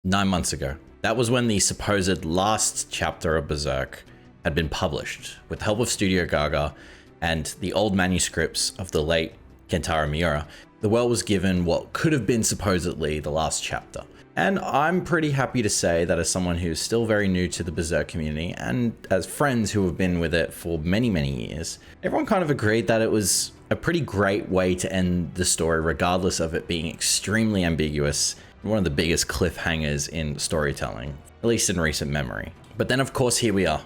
9 months ago. That was when the supposed last chapter of Berserk had been published with the help of Studio Gaga and the old manuscripts of the late Kentaro Miura. The world was given what could have been supposedly the last chapter. And I'm pretty happy to say that as someone who's still very new to the Berserk community and as friends who have been with it for many, many years, everyone kind of agreed that it was a pretty great way to end the story, regardless of it being extremely ambiguous, one of the biggest cliffhangers in storytelling, at least in recent memory. But then of course, here we are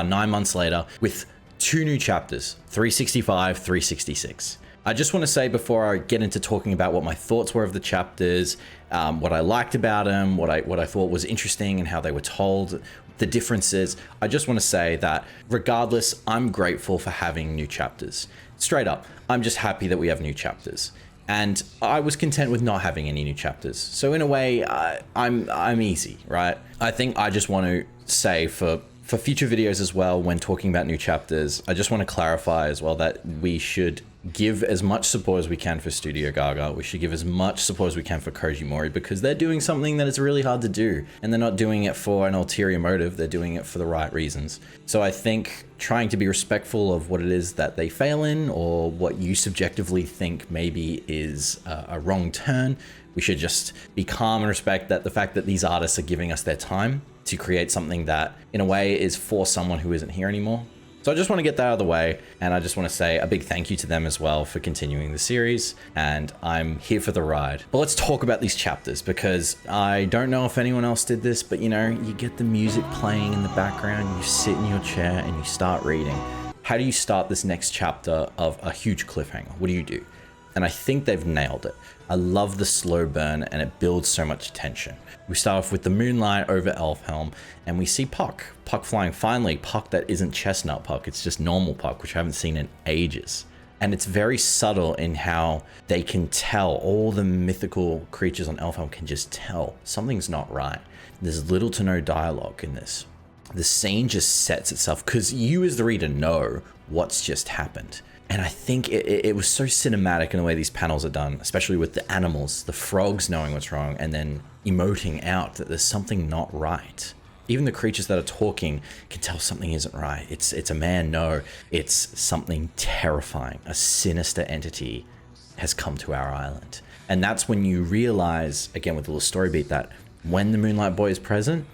9 months later with 2 new chapters, 365, 366. I just want to say before I get into talking about what my thoughts were of the chapters, what I liked about them, what I thought was interesting and how they were told, the differences, I just want to say that regardless, I'm grateful for having new chapters. Straight up, I'm just happy that we have new chapters. And I was content with not having any new chapters. So in a way, I'm easy, right? I think I just want to say for future videos as well, when talking about new chapters, I just want to clarify as well that we should give as much support as we can for Studio Gaga. We should give as much support as we can for Koji Mori, because they're doing something that is really hard to do. And they're not doing it for an ulterior motive. They're doing it for the right reasons. So I think trying to be respectful of what it is that they fail in, or what you subjectively think maybe is a wrong turn, we should just be calm and respect that the fact that these artists are giving us their time to create something that in a way is for someone who isn't here anymore. So I just want to get that out of the way, and I just want to say a big thank you to them as well for continuing the series, and I'm here for the ride. But let's talk about these chapters, because I don't know if anyone else did this, but you know, you get the music playing in the background, you sit in your chair and you start reading. How do you start this next chapter of a huge cliffhanger? What do you do? And I think they've nailed it. I love the slow burn, and it builds so much tension. We start off with the moonlight over Elfhelm, and we see Puck flying. Finally, Puck that isn't chestnut Puck, it's just normal Puck, which I haven't seen in ages. And it's very subtle in how they can tell, all the mythical creatures on Elfhelm can just tell something's not right. There's little to no dialogue in this. The scene just sets itself, because you as the reader know what's just happened. And I think it was so cinematic in the way these panels are done, especially with the animals, the frogs knowing what's wrong and then emoting out that there's something not right. Even the creatures that are talking can tell something isn't right. It's a man, no, it's something terrifying. A sinister entity has come to our island. And that's when you realize, again with a little story beat, that when the Moonlight Boy is present,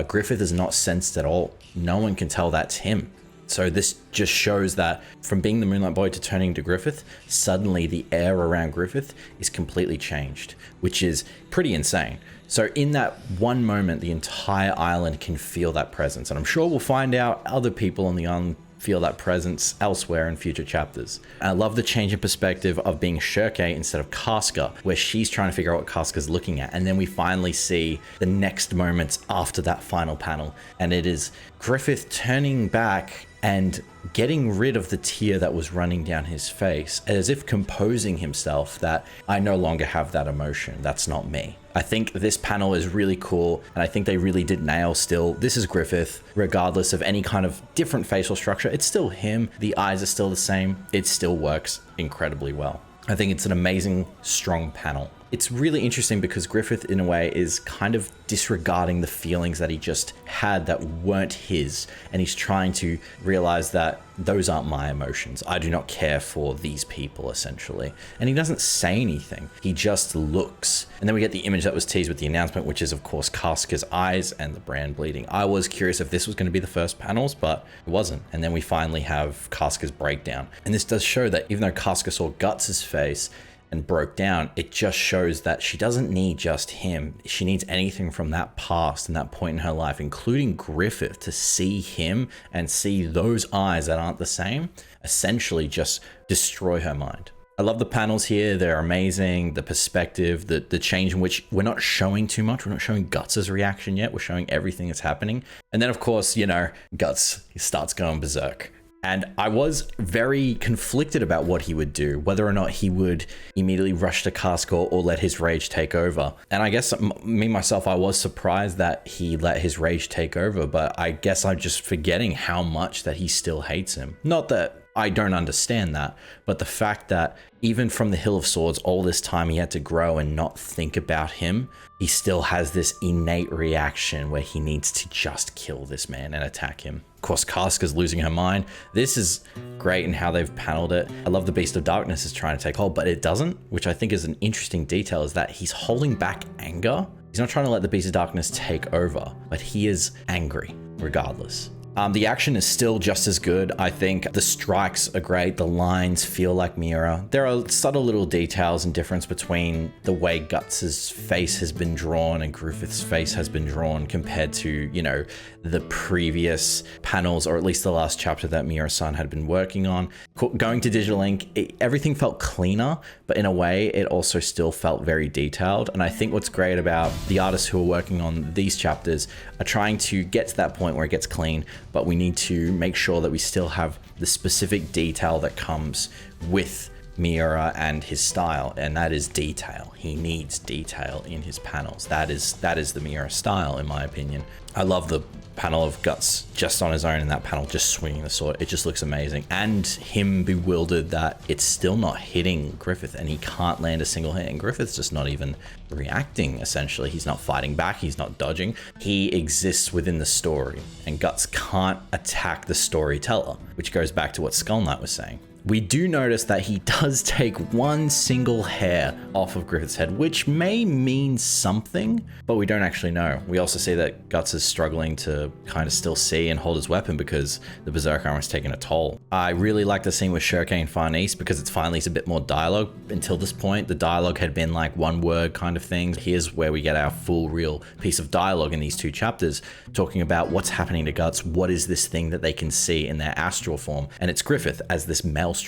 Griffith is not sensed at all. No one can tell that's him. So this just shows that from being the Moonlight Boy to turning to Griffith, suddenly the air around Griffith is completely changed, which is pretty insane. So in that one moment, the entire island can feel that presence. And I'm sure we'll find out other people on the island feel that presence elsewhere in future chapters. And I love the change in perspective of being Shirke instead of Casca, where she's trying to figure out what Casca's looking at. And then we finally see the next moments after that final panel. And it is Griffith turning back and getting rid of the tear that was running down his face, as if composing himself that I no longer have that emotion. That's not me. I think this panel is really cool, and I think they really did nail still. This is Griffith, regardless of any kind of different facial structure. It's still him. The eyes are still the same. It still works incredibly well. I think it's an amazing, strong panel. It's really interesting because Griffith, in a way, is kind of disregarding the feelings that he just had that weren't his. And he's trying to realize that those aren't my emotions. I do not care for these people, essentially. And he doesn't say anything. He just looks. And then we get the image that was teased with the announcement, which is, of course, Casca's eyes and the brand bleeding. I was curious if this was going to be the first panels, but it wasn't. And then we finally have Casca's breakdown. And this does show that even though Casca saw Guts' face and broke down, it just shows that she doesn't need just him. She needs anything from that past and that point in her life, including Griffith, to see him and see those eyes that aren't the same, essentially just destroy her mind. I love the panels here. They're amazing. The perspective, the change in which we're not showing too much. We're not showing Guts' reaction yet. We're showing everything that's happening. And then of course, you know, Guts, he starts going berserk. And I was very conflicted about what he would do, whether or not he would immediately rush to Casca or let his rage take over. And I guess me, myself, I was surprised that he let his rage take over, but I guess I'm just forgetting how much that he still hates him. Not that I don't understand that. But the fact that even from the Hill of Swords, all this time he had to grow and not think about him, he still has this innate reaction where he needs to just kill this man and attack him. Of course, Casca's losing her mind. This is great in how they've paneled it. I love the Beast of Darkness is trying to take hold, but it doesn't, which I think is an interesting detail, is that he's holding back anger. He's not trying to let the Beast of Darkness take over, but he is angry regardless. The action is still just as good. I think the strikes are great. The lines feel like Miura. There are subtle little details and difference between the way Guts' face has been drawn and Griffith's face has been drawn compared to, you know, the previous panels, or at least the last chapter that Miura-san had been working on. Going to digital ink, everything felt cleaner, but in a way it also still felt very detailed. And I think what's great about the artists who are working on these chapters are trying to get to that point where it gets clean, but we need to make sure that we still have the specific detail that comes with Miura and his style, and that is detail. He needs detail in his panels. That is the Miura style, in my opinion. I love the panel of Guts just on his own in that panel, just swinging the sword. It just looks amazing. And him bewildered that it's still not hitting Griffith and he can't land a single hit. And Griffith's just not even reacting, essentially. He's not fighting back. He's not dodging. He exists within the story, and Guts can't attack the storyteller, which goes back to what Skull Knight was saying. We do notice that he does take one single hair off of Griffith's head, which may mean something, but we don't actually know. We also see that Guts is struggling to kind of still see and hold his weapon because the Berserk armor is taking a toll. I really like the scene with Shirke and Farnese because it's finally a bit more dialogue. Until this point, the dialogue had been like one word kind of things. Here's where we get our full real piece of dialogue in these two chapters, talking about what's happening to Guts, what is this thing that they can see in their astral form, and it's Griffith as this maelstrom,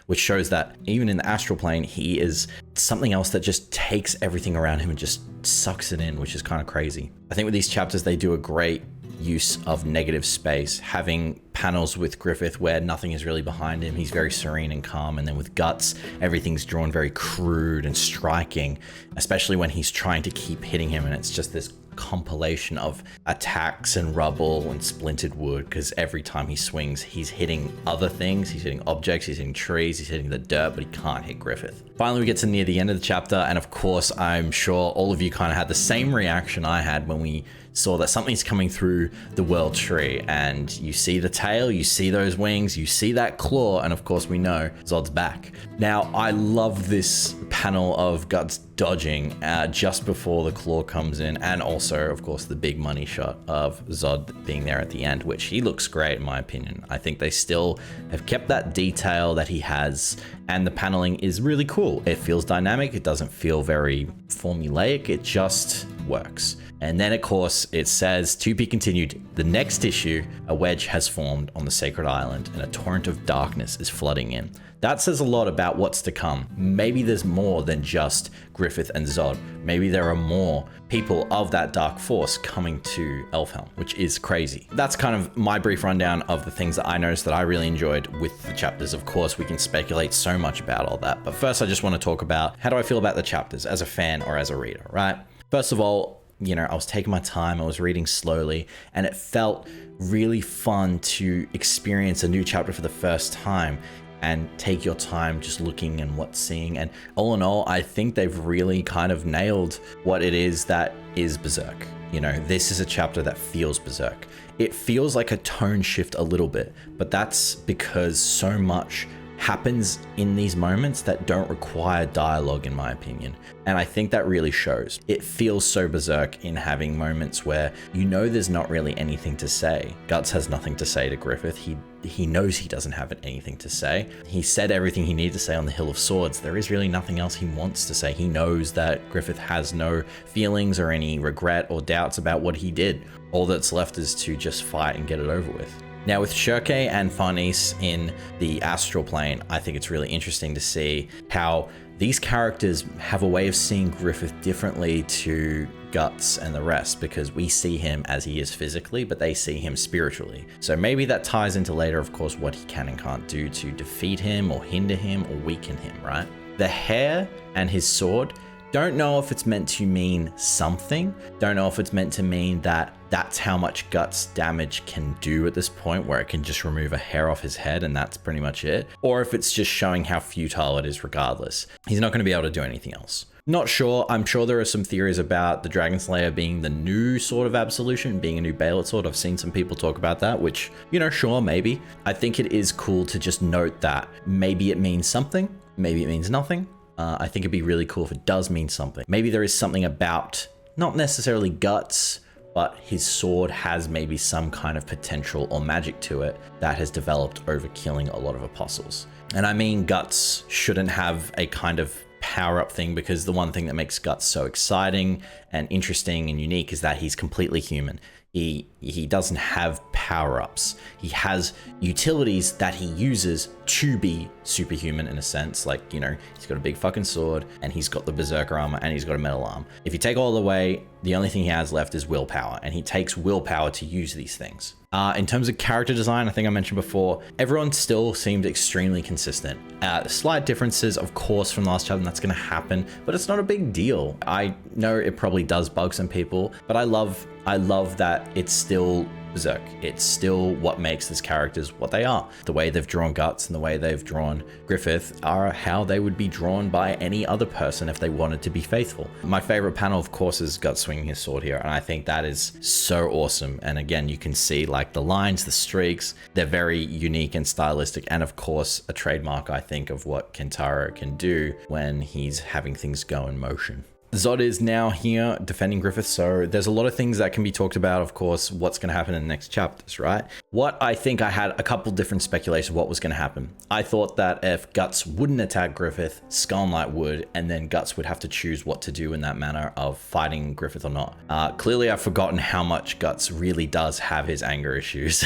which shows that even in the astral plane, he is something else that just takes everything around him and just sucks it in, which is kind of crazy. I think with these chapters, they do a great use of negative space, having panels with Griffith where nothing is really behind him. He's very serene and calm. And then with Guts, everything's drawn very crude and striking, especially when he's trying to keep hitting him. And it's just this compilation of attacks and rubble and splintered wood, because every time he swings, he's hitting other things. He's hitting objects, he's hitting trees, he's hitting the dirt, but he can't hit Griffith. Finally, we get to near the end of the chapter, and of course, I'm sure all of you kind of had the same reaction I had when we saw that something's coming through the world tree, and you see the tail, you see those wings, you see that claw, and of course we know Zod's back. Now, I love this panel of Guts dodging just before the claw comes in, and also, of course, the big money shot of Zod being there at the end, which he looks great in my opinion. I think they still have kept that detail that he has, and the paneling is really cool. It feels dynamic, it doesn't feel very formulaic, it just works. And then, of course, it says, to be continued, the next issue, a wedge has formed on the Sacred Island and a torrent of darkness is flooding in. That says a lot about what's to come. Maybe there's more than just Griffith and Zod. Maybe there are more people of that dark force coming to Elfhelm, which is crazy. That's kind of my brief rundown of the things that I noticed that I really enjoyed with the chapters. Of course, we can speculate so much about all that, but first I just want to talk about how do I feel about the chapters as a fan or as a reader, right? First of all, you know, I was taking my time, I was reading slowly, and it felt really fun to experience a new chapter for the first time and take your time just looking and what's seeing. And all in all, I think they've really kind of nailed what it is that is Berserk. You know, this is a chapter that feels Berserk. It feels like a tone shift a little bit, but that's because so much happens in these moments that don't require dialogue, in my opinion. And I think that really shows. It feels so Berserk in having moments where you know there's not really anything to say. Guts has nothing to say to Griffith. He knows he doesn't have anything to say. He said everything he needed to say on the Hill of Swords. There is really nothing else he wants to say. He knows that Griffith has no feelings or any regret or doubts about what he did. All that's left is to just fight and get it over with. Now, with Shirke and Farnese in the astral plane, I think it's really interesting to see how these characters have a way of seeing Griffith differently to Guts and the rest, because we see him as he is physically, but they see him spiritually. So maybe that ties into later, of course, what he can and can't do to defeat him or hinder him or weaken him, right? The hair and his sword Don't know if it's meant to mean something. Don't know if it's meant to mean that that's how much Guts damage can do at this point, where it can just remove a hair off his head and that's pretty much it. Or if it's just showing how futile it is regardless. He's not going to be able to do anything else. Not sure. I'm sure there are some theories about the Dragon Slayer being the new sort of absolution, being a new Baelot sword. I've seen some people talk about that, which, you know, sure, maybe. I think it is cool to just note that maybe it means something, maybe it means nothing. I think it'd be really cool if it does mean something. Maybe there is something about, not necessarily Guts, but his sword has maybe some kind of potential or magic to it that has developed over killing a lot of apostles. And I mean, Guts shouldn't have a kind of power-up thing, because the one thing that makes Guts so exciting and interesting and unique is that he's completely human. He doesn't have power-ups. He has utilities that he uses to be superhuman in a sense. Like, you know, he's got a big fucking sword and he's got the Berserker armor and he's got a metal arm. If you take all away, the only thing he has left is willpower, and he takes willpower to use these things. In terms of character design, I think I mentioned before, everyone still seemed extremely consistent. Slight differences, of course, from last chapter, and that's going to happen, but it's not a big deal. I know it probably does bug some people, but I love that it's still Berserk. It's still what makes these characters what they are. The way they've drawn Guts and the way they've drawn Griffith are how they would be drawn by any other person if they wanted to be faithful. My favorite panel, of course, is Guts swinging his sword here, and I think that is so awesome. And again, you can see like the lines, the streaks, they're very unique and stylistic, and of course a trademark, I think, of what Kentaro can do when he's having things go in motion. Zod is now here defending Griffith, so there's a lot of things that can be talked about, of course, what's going to happen in the next chapters, right? What I think, I had a couple different speculations of what was going to happen. I thought that if Guts wouldn't attack Griffith, Skull Knight would, and then Guts would have to choose what to do in that manner of fighting Griffith or not. Clearly, I've forgotten how much Guts really does have his anger issues,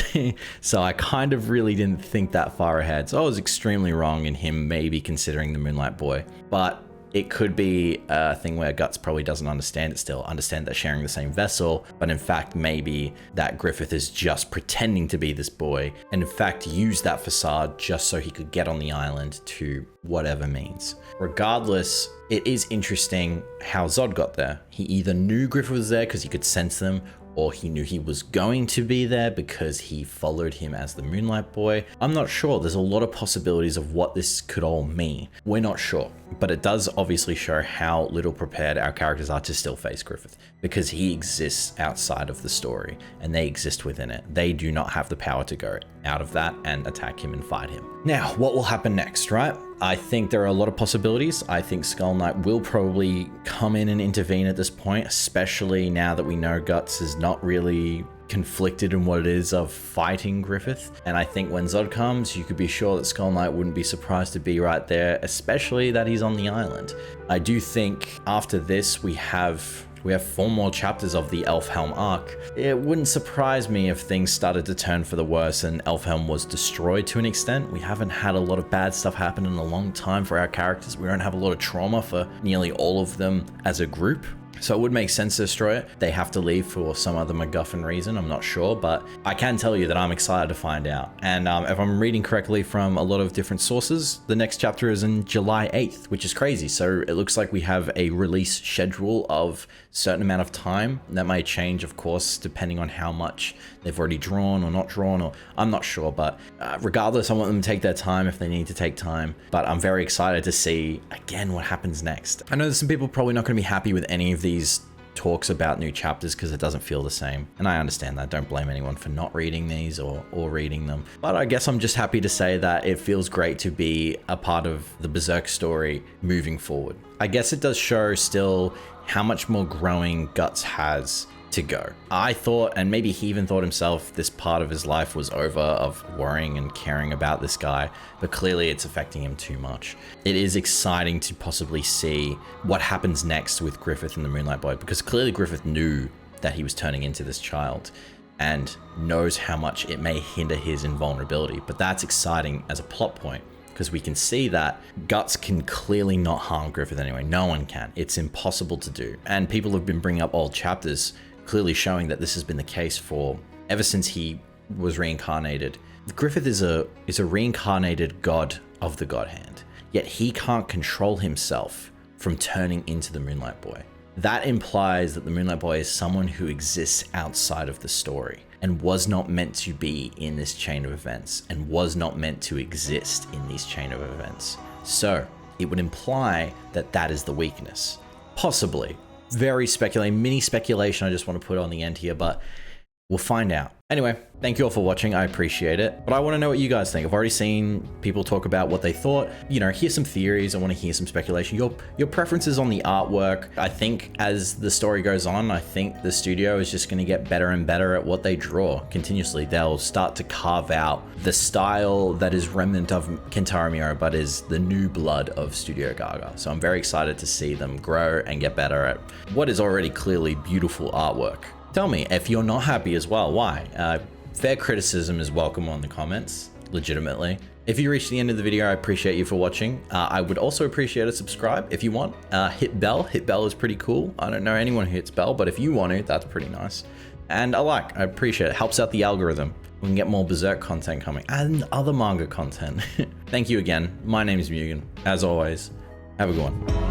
so I kind of really didn't think that far ahead. So I was extremely wrong in him maybe considering the Moonlight Boy, but it could be a thing where Guts probably doesn't understand it still, understand that sharing the same vessel, but in fact, maybe that Griffith is just pretending to be this boy, and in fact, use that facade just so he could get on the island to whatever means. Regardless, it is interesting how Zod got there. He either knew Griffith was there because he could sense them, or he knew he was going to be there because he followed him as the Moonlight Boy. I'm not sure. There's a lot of possibilities of what this could all mean. We're not sure, but it does obviously show how little prepared our characters are to still face Griffith, because he exists outside of the story and they exist within it. They do not have the power to go out of that and attack him and fight him. Now, what will happen next, right? I think there are a lot of possibilities. I think Skull Knight will probably come in and intervene at this point, especially now that we know Guts is not really conflicted in what it is of fighting Griffith. And I think when Zod comes, you could be sure that Skull Knight wouldn't be surprised to be right there, especially that he's on the island. I do think after this, we have 4 more chapters of the Elfhelm arc. It wouldn't surprise me if things started to turn for the worse and Elfhelm was destroyed to an extent. We haven't had a lot of bad stuff happen in a long time for our characters. We don't have a lot of trauma for nearly all of them as a group. So it would make sense to destroy it. They have to leave for some other MacGuffin reason, I'm not sure, but I can tell you that I'm excited to find out. And if I'm reading correctly from a lot of different sources, the next chapter is in July 8th, which is crazy. So it looks like we have a release schedule of a certain amount of time. That may change, of course, depending on how much they've already drawn or not drawn, or I'm not sure, but regardless, I want them to take their time if they need to take time. But I'm very excited to see, again, what happens next. I know there's some people probably not going to be happy with any of these talks about new chapters because it doesn't feel the same, and I understand that. Don't blame anyone for not reading these or reading them, but I guess I'm just happy to say that it feels great to be a part of the Berserk story moving forward. I guess it does show still how much more growing Guts has to go. I thought, and maybe he even thought himself, this part of his life was over of worrying and caring about this guy, but clearly it's affecting him too much. It is exciting to possibly see what happens next with Griffith and the Moonlight Boy, because clearly Griffith knew that he was turning into this child and knows how much it may hinder his invulnerability, but that's exciting as a plot point, because we can see that Guts can clearly not harm Griffith anyway. No one can. It's impossible to do. And people have been bringing up old chapters clearly showing that this has been the case for ever since he was reincarnated. Griffith is a reincarnated god of the God Hand, yet he can't control himself from turning into the Moonlight Boy. That implies that the Moonlight Boy is someone who exists outside of the story and was not meant to be in this chain of events and was not meant to exist in these chain of events. So it would imply that that is the weakness. Possibly. Very speculating, mini speculation I just want to put on the end here, but we'll find out. Anyway, thank you all for watching. I appreciate it. But I want to know what you guys think. I've already seen people talk about what they thought. You know, here's some theories. I want to hear some speculation. Your preferences on the artwork. I think as the story goes on, I think the studio is just going to get better and better at what they draw continuously. They'll start to carve out the style that is remnant of Kentaro Miura, but is the new blood of Studio Gaga. So I'm very excited to see them grow and get better at what is already clearly beautiful artwork. Tell me if you're not happy as well, why? Fair criticism is welcome on the comments, legitimately. If you reached the end of the video, I appreciate you for watching. I would also appreciate a subscribe if you want. Hit bell. Hit bell is pretty cool. I don't know anyone who hits bell, but if you want to, that's pretty nice. And I appreciate it. Helps out the algorithm. We can get more Berserk content coming and other manga content. Thank you again. My name is Mugen. As always, have a good one.